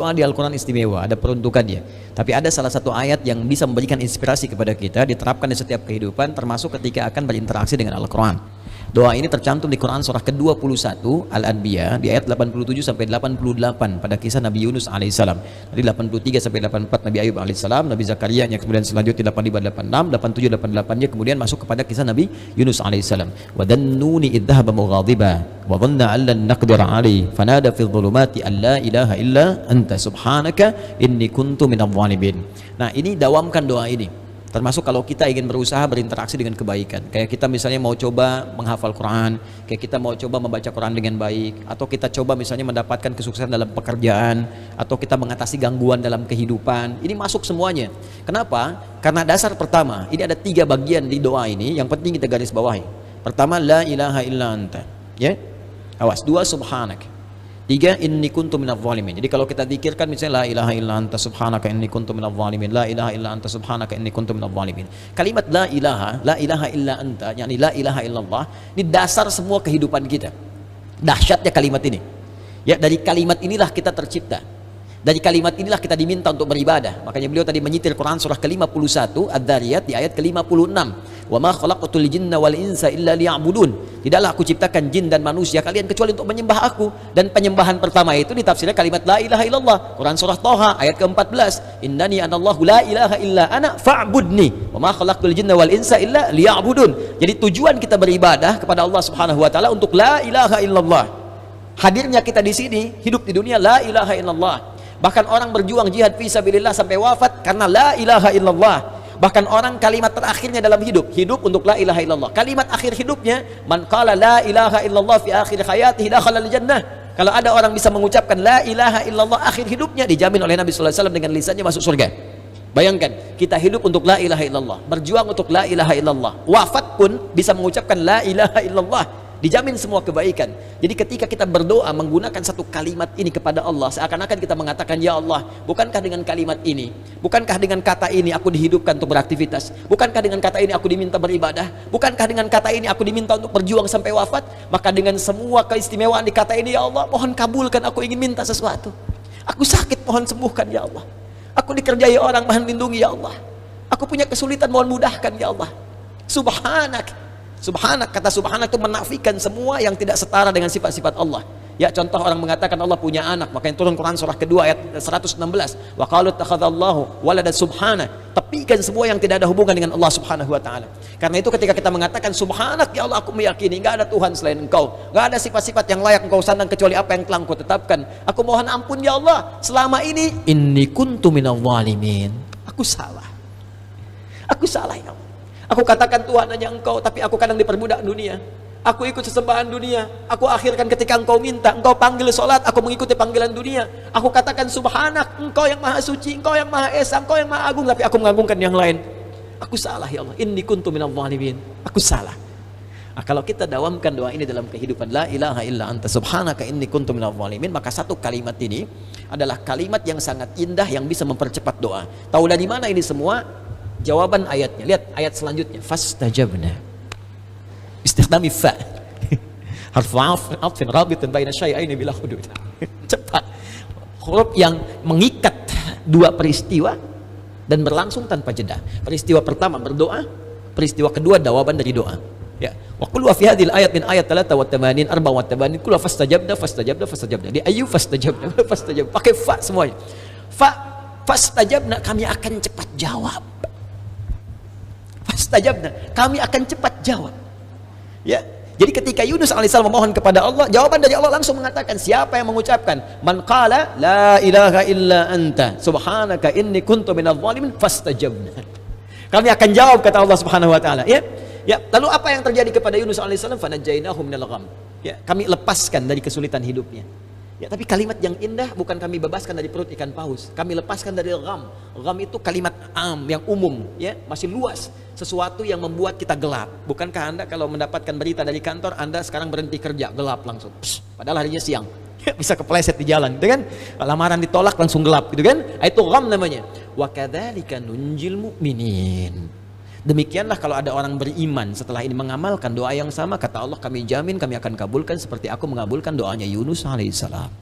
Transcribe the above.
Doa di Al-Quran istimewa, ada peruntukannya. Tapi ada salah satu ayat yang bisa memberikan inspirasi kepada kita, diterapkan di setiap kehidupan, termasuk ketika akan berinteraksi dengan Al-Quran. Doa ini tercantum di Quran surah ke-21 Al-Anbiya di ayat 87 sampai 88 pada kisah Nabi Yunus alaihissalam. Dari 83 sampai 84 Nabi Ayub alaihissalam, Nabi Zakaria yang kemudian selanjutnya 85 86, 87 88-nya kemudian masuk kepada kisah Nabi Yunus alaihissalam. Wa dhannuni idh dhahaba mughadiba wa dhanna an lan naqdir alaihi fanada fi dhulumati an la ilaha illa anta subhanaka inni kuntu minadh dhalimin. Nah, ini dawamkan doa ini. Termasuk kalau kita ingin berusaha berinteraksi dengan kebaikan, kayak kita misalnya mau coba menghafal Quran, kayak kita mau coba membaca Quran dengan baik, atau kita coba misalnya mendapatkan kesuksesan dalam pekerjaan, atau kita mengatasi gangguan dalam kehidupan. Ini masuk semuanya. Kenapa? Karena dasar pertama, ini ada 3 bagian di doa ini yang penting kita garis bawahi. Pertama, la ilaha illa anta, ya, awas. 2, subhanak. 3, inni kuntu minadh dhalimin. Jadi kalau kita zikirkan misalnya la ilaha illa anta subhanaka inni kuntu minadh dhalimin, la ilaha illa anta subhanaka inni kuntu minadh dhalimin. Kalimat la ilaha illa anta, yakni la ilaha illallah, ini dasar semua kehidupan kita. Dahsyatnya kalimat ini. Ya, dari kalimat inilah kita tercipta. Dari kalimat inilah kita diminta untuk beribadah. Makanya beliau tadi menyitir Quran surah ke-51 Ad-Dhariyat di ayat ke-56. Wa ma khalaqtul jinna wal insa illa liya'budun. Tidaklah aku ciptakan jin dan manusia kalian kecuali untuk menyembah aku. Dan penyembahan pertama itu ditafsirkan kalimat la ilaha illallah. Quran surah Thaha ayat ke-14. Innani anallahu la ilaha illa ana fa'budni. Wa ma khalaqtul jinna wal insa illa liya'budun. Jadi tujuan kita beribadah kepada Allah Subhanahu wa taala untuk la ilaha illallah. Hadirnya kita di sini, hidup di dunia la ilaha illallah. Bahkan orang berjuang jihad fisabilillah sampai wafat karena la ilaha illallah. Bahkan orang kalimat terakhirnya dalam hidup untuk la ilaha illallah. Kalimat akhir hidupnya, man qala la ilaha illallah fi akhir hayatihi dakhala al-jannah. Kalau ada orang bisa mengucapkan la ilaha illallah akhir hidupnya, dijamin oleh Nabi sallallahu alaihi wasallam dengan lisannya masuk surga. Bayangkan, kita hidup untuk la ilaha illallah, berjuang untuk la ilaha illallah. Wafat pun bisa mengucapkan la ilaha illallah. Dijamin semua kebaikan. Jadi ketika kita berdoa menggunakan satu kalimat ini kepada Allah, seakan-akan kita mengatakan, ya Allah, bukankah dengan kalimat ini, bukankah dengan kata ini aku dihidupkan untuk beraktivitas, bukankah dengan kata ini aku diminta beribadah, bukankah dengan kata ini aku diminta untuk berjuang sampai wafat, maka dengan semua keistimewaan di kata ini, ya Allah, mohon kabulkan, aku ingin minta sesuatu. Aku sakit, mohon sembuhkan, ya Allah. Aku dikerjai orang, mohon lindungi, ya Allah. Aku punya kesulitan, mohon mudahkan, ya Allah. Subhanak. Subhanak, kata subhanak itu menafikan semua yang tidak setara dengan sifat-sifat Allah. Ya, contoh orang mengatakan Allah punya anak, makanya turun Quran surah kedua ayat 116. Wa qalu takhadzallahu walada subhana. Tepikan semua yang tidak ada hubungan dengan Allah Subhanahu wa taala. Karena itu ketika kita mengatakan subhanak, ya Allah, aku meyakini enggak ada Tuhan selain Engkau. Enggak ada sifat-sifat yang layak Engkau sandang kecuali apa yang telah Engkau tetapkan. Aku mohon ampun, ya Allah, selama ini inni kuntu minadh dhalimin. Aku salah. Aku salah, ya Allah. Aku katakan Tuhan hanya Engkau, tapi aku kadang diperbudak dunia. Aku ikut sesembahan dunia. Aku akhirkan ketika Engkau minta, Engkau panggil sholat, aku mengikuti panggilan dunia. Aku katakan subhanak, Engkau yang maha suci, Engkau yang maha esa, Engkau yang maha agung, tapi aku mengagungkan yang lain. Aku salah, ya Allah. Inni kuntu minadh dhalimin. Aku salah. Nah, kalau kita dawamkan doa ini dalam kehidupan, la ilaha illa anta subhanaka inni kuntu minadh dhalimin, maka satu kalimat ini adalah kalimat yang sangat indah yang bisa mempercepat doa. Tahu dari mana ini semua? Jawaban ayatnya, lihat ayat selanjutnya, fastajabna, istikhdami fa, harfu atfin rabitin baina syai'aini bila hudud. Cepat, huruf yang mengikat dua peristiwa dan berlangsung tanpa jeda. Peristiwa pertama berdoa, peristiwa kedua jawaban dari doa. Ya, wa qul wa fi hadhil ayat min ayat 83 84 qul fastajabna di ayu fastajabna pakai fa semuanya. Fastajabna, kami akan cepat jawab. Fastajabna, kami akan cepat jawab. Ya, jadi ketika Yunus alaihissalam memohon kepada Allah, jawaban dari Allah langsung mengatakan, siapa yang mengucapkan man qala la ilaha illa anta subhanaka inni kuntu minadh dhalimin fastajabna. Kami akan jawab, kata Allah Subhanahu wa taala. Ya. Ya, lalu apa yang terjadi kepada Yunus alaihissalam? Fanajainahu minal gham. Ya, kami lepaskan dari kesulitan hidupnya. Ya, tapi kalimat yang indah bukan kami bebaskan dari perut ikan paus, kami lepaskan dari gham. Gham itu kalimat yang umum, ya, masih luas, sesuatu yang membuat kita gelap. Bukankah Anda kalau mendapatkan berita dari kantor, Anda sekarang berhenti kerja, gelap langsung. Padahal harinya siang. Bisa kepleset di jalan, gitu kan? Lamaran ditolak langsung gelap, gitu kan? Itu gham namanya. Wa kadzalika nunjil mu'minin. Demikianlah kalau ada orang beriman setelah ini mengamalkan doa yang sama, kata Allah, kami jamin kami akan kabulkan seperti aku mengabulkan doanya Yunus alaihissalam.